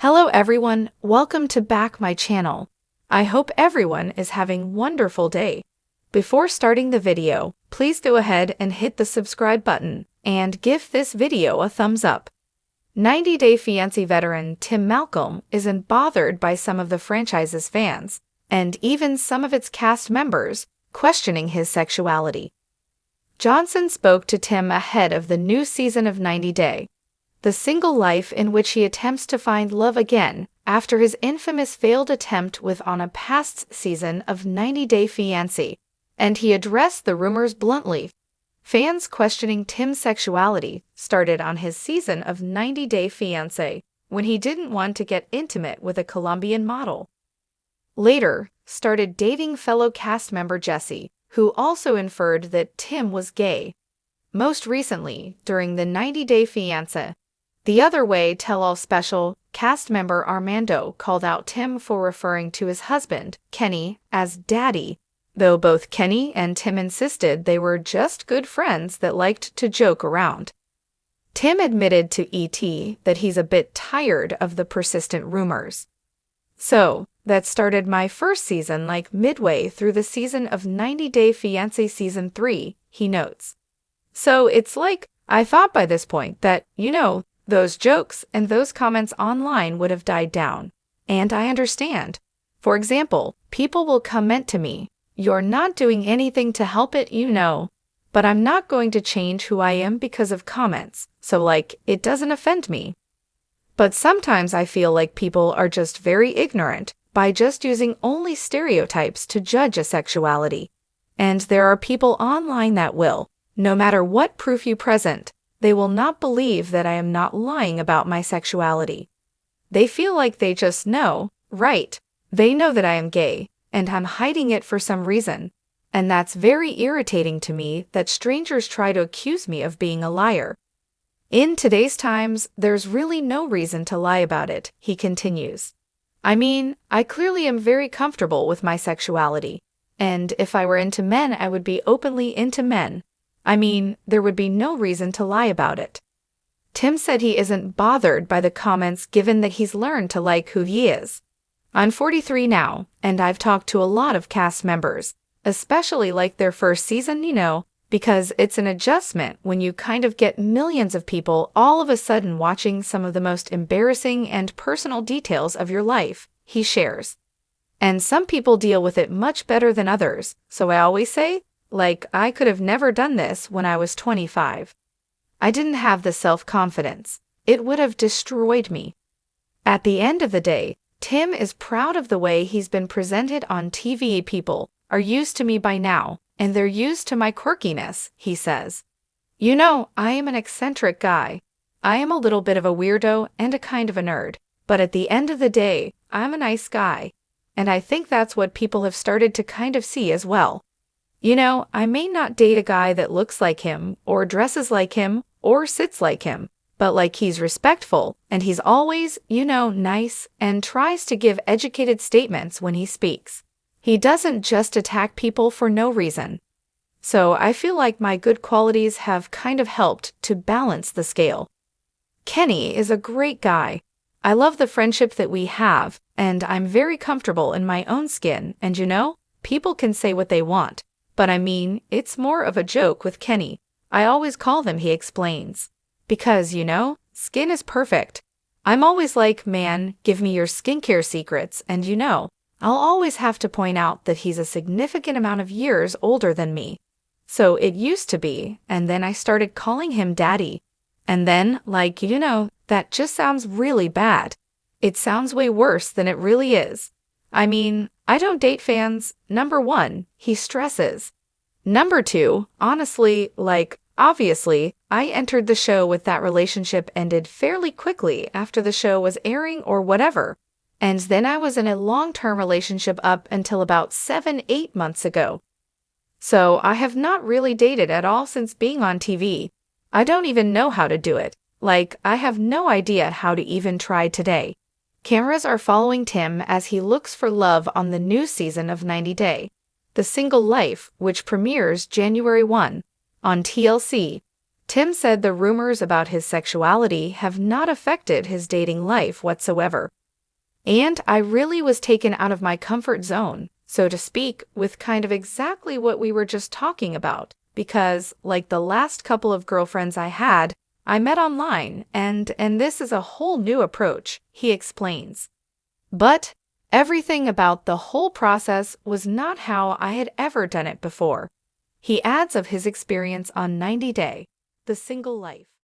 Hello everyone, welcome to back my channel. I hope everyone is having wonderful day. Before starting the video, please go ahead and hit the subscribe button and give this video a thumbs up. 90 Day Fiancé veteran Tim Malcolm isn't bothered by some of the franchise's fans, and even some of its cast members, questioning his sexuality. Johnson spoke to Tim ahead of the new season of 90 Day, the single life in which he attempts to find love again after his infamous failed attempt on a past season of 90 Day Fiancé, and he addressed the rumors bluntly. Fans questioning Tim's sexuality started on his season of 90 Day Fiancé, when he didn't want to get intimate with a Colombian model. Later, started dating fellow cast member Jesse, who also inferred that Tim was gay. Most recently, during the 90 Day Fiancé, The Other Way Tell-All special, cast member Armando called out Tim for referring to his husband, Kenny, as Daddy, though both Kenny and Tim insisted they were just good friends that liked to joke around. Tim admitted to ET that he's a bit tired of the persistent rumors. So, that started my first season like midway through the season of 90 Day Fiancé Season 3, he notes. So it's like, I thought by this point that, those jokes and those comments online would have died down. And I understand. For example, people will comment to me, "You're not doing anything to help it, but I'm not going to change who I am because of comments, so it doesn't offend me." But sometimes I feel like people are just very ignorant by just using only stereotypes to judge a sexuality. And there are people online that will, no matter what proof you present, they will not believe that I am not lying about my sexuality. They feel like they just know, right? They know that I am gay, and I'm hiding it for some reason. And that's very irritating to me that strangers try to accuse me of being a liar. In today's times, there's really no reason to lie about it, he continues. I mean, I clearly am very comfortable with my sexuality. And if I were into men, I would be openly into men. I mean, there would be no reason to lie about it. Tim said he isn't bothered by the comments given that he's learned to like who he is. I'm 43 now, and I've talked to a lot of cast members, especially like their first season, because it's an adjustment when you kind of get millions of people all of a sudden watching some of the most embarrassing and personal details of your life, he shares. And some people deal with it much better than others, so I always say, I could have never done this when I was 25. I didn't have the self-confidence. It would have destroyed me. At the end of the day, Tim is proud of the way he's been presented on TV. People are used to me by now, and they're used to my quirkiness, he says. I am an eccentric guy. I am a little bit of a weirdo and a kind of a nerd, but at the end of the day, I'm a nice guy. And I think that's what people have started to kind of see as well. I may not date a guy that looks like him, or dresses like him, or sits like him, but he's respectful, and he's always, nice, and tries to give educated statements when he speaks. He doesn't just attack people for no reason. So I feel like my good qualities have kind of helped to balance the scale. Kenny is a great guy. I love the friendship that we have, and I'm very comfortable in my own skin, and people can say what they want. But I mean, it's more of a joke with Kenny. I always call them, he explains. Because, skin is perfect. I'm always like, man, give me your skincare secrets, and I'll always have to point out that he's a significant amount of years older than me. So it used to be, and then I started calling him Daddy. And then, that just sounds really bad. It sounds way worse than it really is. I mean, I don't date fans. Number 1, he stresses. Number 2, honestly, obviously, I entered the show with that relationship ended fairly quickly after the show was airing or whatever. And then I was in a long-term relationship up until about 7-8 months ago. So I have not really dated at all since being on TV. I don't even know how to do it. I have no idea how to even try today. Cameras are following Tim as he looks for love on the new season of 90 Day, The Single Life, which premieres January 1 on TLC. Tim said the rumors about his sexuality have not affected his dating life whatsoever. And I really was taken out of my comfort zone, so to speak, with kind of exactly what we were just talking about, because, like the last couple of girlfriends I had, I met online, and this is a whole new approach, he explains. But everything about the whole process was not how I had ever done it before. He adds of his experience on 90 Day, the single life.